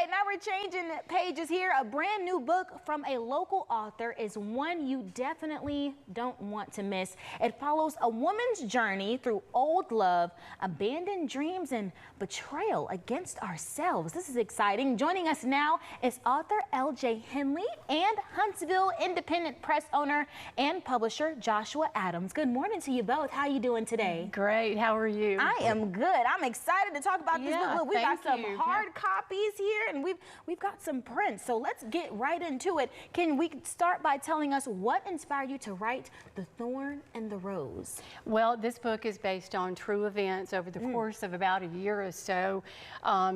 right, now we're changing pages here. A brand new book from a local author is one you definitely don't want to miss. It follows a woman's journey through old love, abandoned dreams, and betrayal against ourselves. This is exciting. Joining us now is author L.J. Henley and Huntsville Independent Press owner and publisher Joshua Adams. Good morning to you both. How are you doing today? Great. How are you? I am good. I'm excited to talk about this book. Look, we've got some hard copies here, and we've got some prints. So let's get right into it. Can we start by telling us what inspired you to write The Thorn and the Rose? Well, this book is based on true events over the course of about a year or so.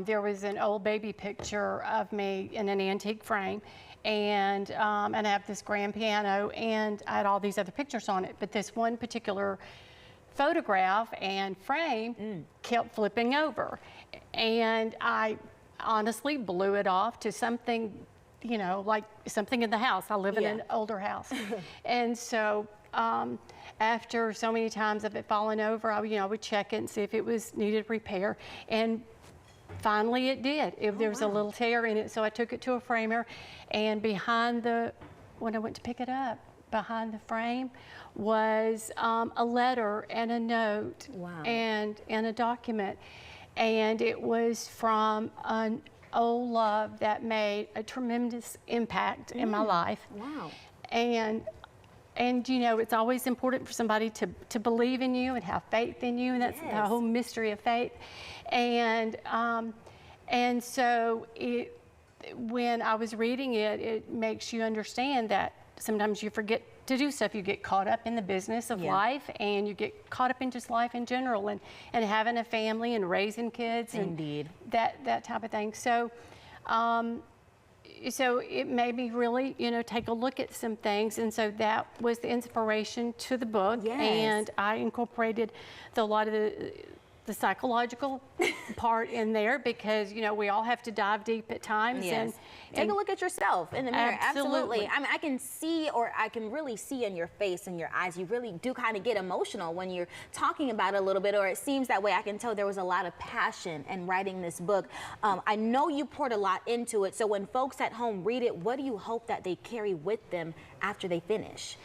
There was an old baby picture of me in an antique frame, and I have this grand piano, and I had all these other pictures on it. But this one particular photograph and frame kept flipping over, and I honestly blew it off to something, you know, like something in the house. I live in an older house. And so after so many times of it falling over, I would check it and see if it was needed repair. And finally it did. There was a little tear in it, so I took it to a framer, and when I went to pick it up, behind the frame was a letter and a note and a document. And it was from an old love that made a tremendous impact in my life. Wow. And you know, it's always important for somebody to believe in you and have faith in you, and that's the whole mystery of faith. And so when I was reading it, it makes you understand that sometimes you forget to do stuff. You get caught up in the business of life, and you get caught up in just life in general, and having a family and raising kids, and that type of thing. So so it made me really, you know, take a look at some things, and so that was the inspiration to the book. And I incorporated a lot of the psychological part in there, because, you know, we all have to dive deep at times. And take a look at yourself in the mirror. Absolutely. I mean, I can see, or I can really see in your face and your eyes, you really do kind of get emotional when you're talking about it a little bit, or it seems that way. I can tell there was a lot of passion in writing this book. I know you poured a lot into it. So when folks at home read it, what do you hope that they carry with them after they finish?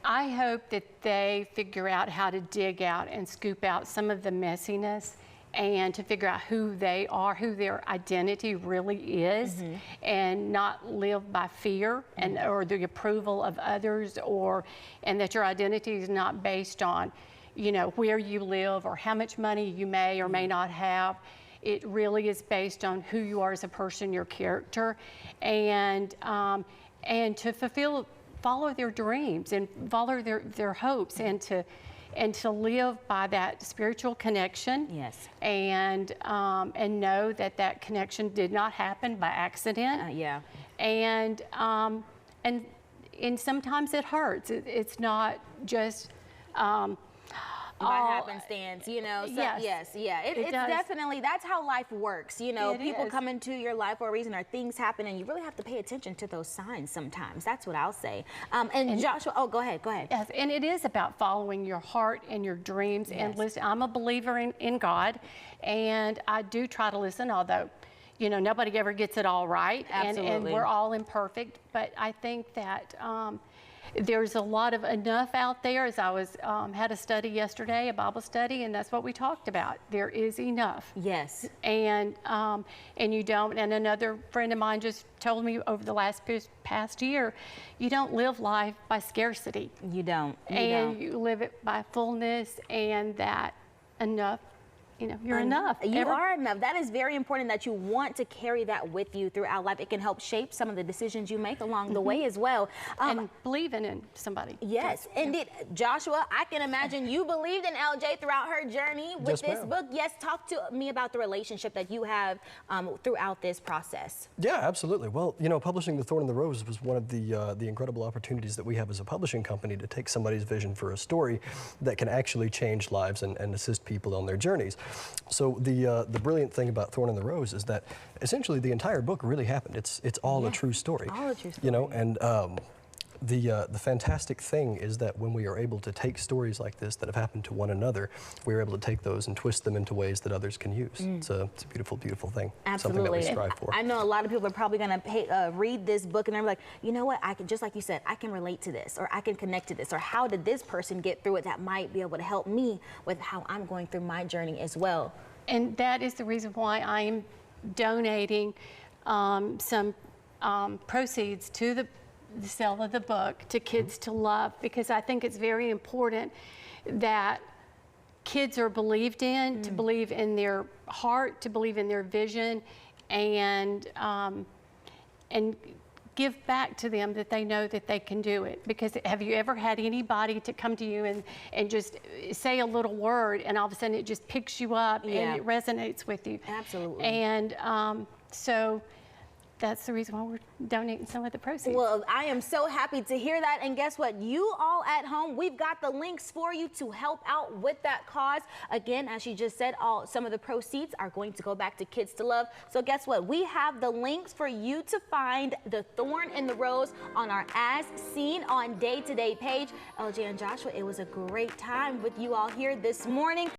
I hope that they figure out how to dig out and scoop out some of the messiness, and to figure out who they are, who their identity really is, and not live by fear or the approval of others, and that your identity is not based on, you know, where you live or how much money you may or may not have. It really is based on who you are as a person, your character, and to follow their dreams and follow their hopes, and to live by that spiritual connection. And know that connection did not happen by accident. And sometimes it hurts. It's not just by happenstance, you know. So, it's definitely, that's how life works. You know, people come into your life for a reason, or things happen, and you really have to pay attention to those signs sometimes. That's what I'll say. And Joshua, go ahead. Yes, and it is about following your heart and your dreams. And listen, I'm a believer in God, and I do try to listen, although, you know, nobody ever gets it all right. And we're all imperfect. But I think that there's a lot of enough out there. As I was had a study yesterday, a Bible study, and that's what we talked about. There is enough. And you don't. And another friend of mine just told me over the past year, you don't live life by scarcity. You don't. You live it by fullness, and that enough. You know, you're enough. You are enough. That is very important, that you want to carry that with you throughout life. It can help shape some of the decisions you make along the way as well. And believing in somebody. Yes, indeed. Joshua, I can imagine you believed in LJ throughout her journey with this book. Yes, talk to me about the relationship that you have throughout this process. Yeah, absolutely. Well, you know, publishing The Thorn and the Rose was one of the incredible opportunities that we have as a publishing company to take somebody's vision for a story that can actually change lives and assist people on their journeys. So the brilliant thing about Thorn and the Rose is that essentially the entire book really happened. It's all a true story. All a true story. You know, and The fantastic thing is that when we are able to take stories like this that have happened to one another, we are able to take those and twist them into ways that others can use. It's a beautiful, beautiful thing. Absolutely. Something that we strive for. I know a lot of people are probably going to read this book and they're like, you know what, I can, just like you said, I can relate to this, or I can connect to this, or how did this person get through it that might be able to help me with how I'm going through my journey as well. And that is the reason why I am donating some proceeds to the sale of the book to Kids to Love, because I think it's very important that kids are believed in, to believe in their heart, to believe in their vision, and give back to them that they know that they can do it. Because have you ever had anybody to come to you and just say a little word, and all of a sudden it just picks you up and it resonates with you? Absolutely. And so that's the reason why we're donating some of the proceeds. Well, I am so happy to hear that. And guess what? You all at home, we've got the links for you to help out with that cause. Again, as you just said, some of the proceeds are going to go back to Kids to Love. So guess what? We have the links for you to find The Thorn in the Rose on our As Seen on Day to Day page. LJ and Joshua, it was a great time with you all here this morning.